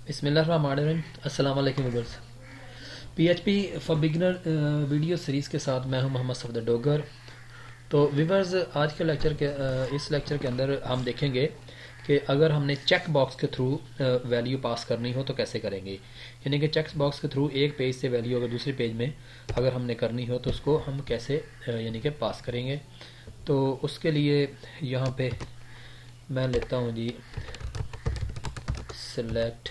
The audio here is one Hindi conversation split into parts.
बिस्मिल्लाहिर्रहमानिर्रहीम। अस्सलाम वालेकुम viewers. PHP for beginner video series के साथ मैं हूं मोहम्मद सफदर डोगर। तो व्यूअर्स, आज के इस लेक्चर के अंदर हम देखेंगे कि अगर हमने चेक बॉक्स के थ्रू वैल्यू पास करनी हो तो कैसे करेंगे। यानी कि चेक बॉक्स के थ्रू एक पेज से वैल्यू अगर दूसरे पेज में अगर हमने करनी हो तो उसको हम कैसे यानी कि पास करेंगे। तो उसके लिए यहाँ पे मैं लेता हूँ जी सिलेक्ट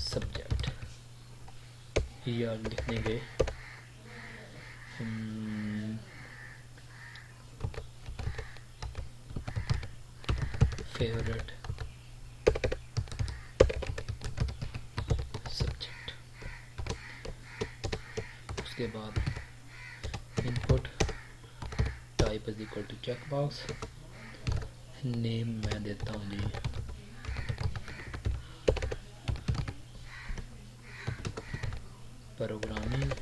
सब्जेक्ट, या लिख देंगे फेवरेट सब्जेक्ट। उसके बाद input type is equal to check box. Name मैं देता हूँ जी programming.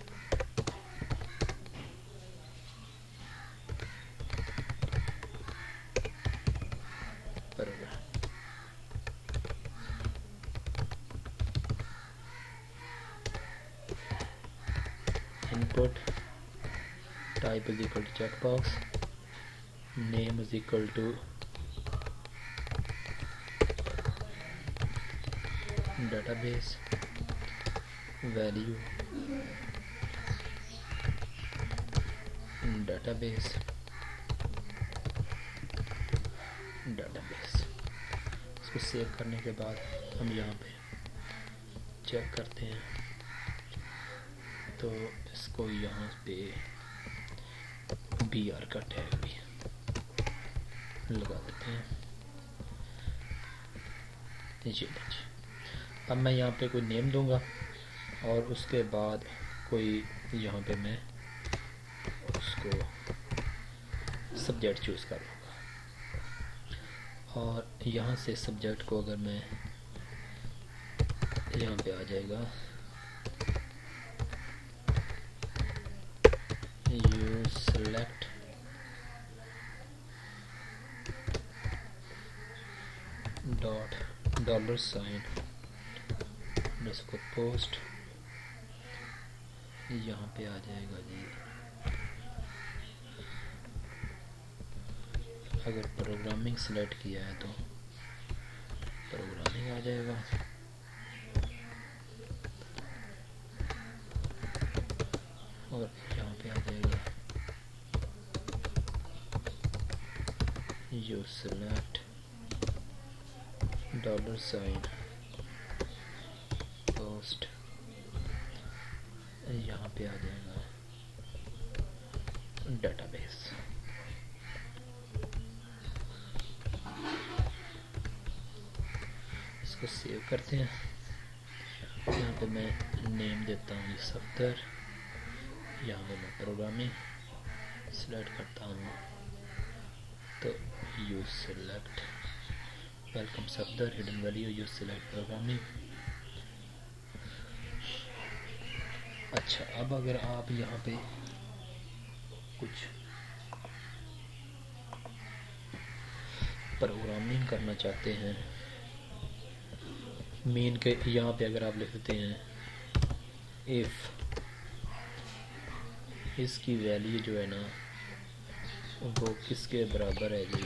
Program input type is equal to check box. Name is equal to database, value database, database। इसको सेव करने के बाद हम यहाँ पे चेक करते हैं तो इसको यहाँ पे br का टैग भी लगा देते हैं। जी। अब मैं यहाँ पे कोई नेम दूंगा और उसके बाद कोई यहाँ पे मैं उसको सब्जेक्ट चूज़ कर लूँगा। और यहाँ से सब्जेक्ट को अगर मैं यहाँ पे आ जाएगा यू सेलेक्ट $, इसको पोस्ट, यहाँ पे आ जाएगा जी। अगर प्रोग्रामिंग सेलेक्ट किया है तो प्रोग्रामिंग आ जाएगा। और यहाँ पे आ जाएगा यू सेलेक्ट $, पोस्ट, यहाँ पे आ जाएगा डेटाबेस। इसको सेव करते हैं। यहाँ पे मैं नेम देता हूँ सफ्दर। यहाँ पे मैं प्रोग्रामिंग सिलेक्ट करता हूँ तो you select welcome Safdar, hidden value you select programming. अच्छा, अब अगर आप यहाँ पे कुछ प्रोग्रामिंग करना चाहते हैं मेन के, यहाँ पे अगर आप लिखते हैं इफ़ इसकी वैल्यू जो है ना वो किसके बराबर है जी,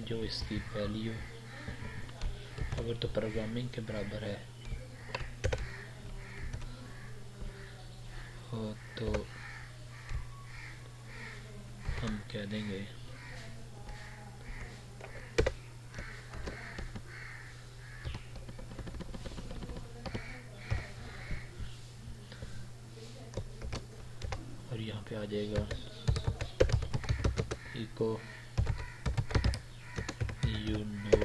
जो इसकी वैल्यू अगर तो प्रोग्रामिंग के बराबर है हो तो हम कह देंगे और यहाँ पे आ जाएगा echo you know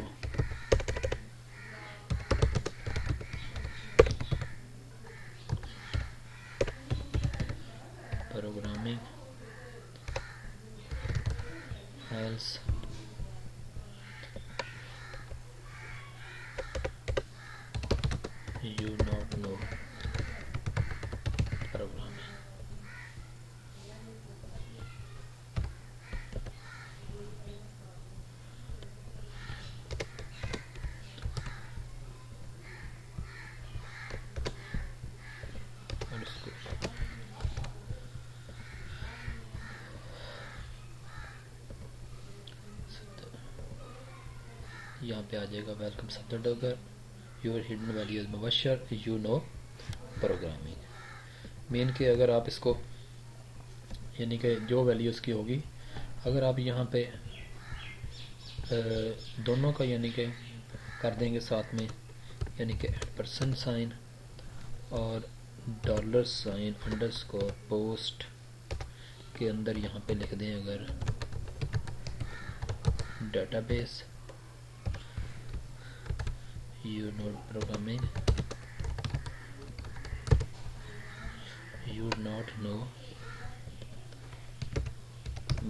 programming else you not know programming. यहाँ पे आ जाएगा welcome Safdar Dogar, your hidden value is Mubashar, you know programming. मेन के अगर आप इसको यानी कि जो वैल्यू उसकी होगी, अगर आप यहाँ पे दोनों का यानी कि कर देंगे साथ में, यानी कि परसेंट साइन और डॉलर साइन अंडरस्कोर पोस्ट के अंदर यहाँ पे लिख दें अगर database you know programming, you not know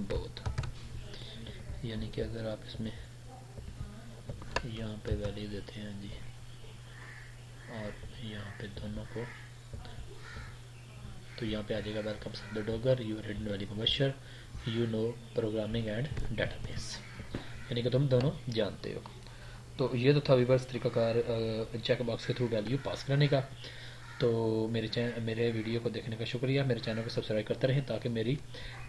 both, यानी कि अगर आप इसमें यहाँ पे वैल्यू देते हैं जी और यहाँ पे दोनों को, तो यहाँ पे आ जाएगा welcome Safdar Dogar, you hidden value Mubashar, you know programming and database, यानी कि तुम दोनों जानते हो। तो ये तो था वीवर्स तरीकाकार चेक बॉक्स के थ्रू वैल्यू पास करने का। तो मेरे वीडियो को देखने का शुक्रिया। मेरे चैनल को सब्सक्राइब करते रहें ताकि मेरी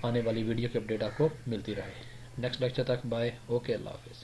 आने वाली वीडियो की अपडेट आपको मिलती रहे। नेक्स्ट लेक्चर तक बाय, ओके, अल्लाह हाफिज़।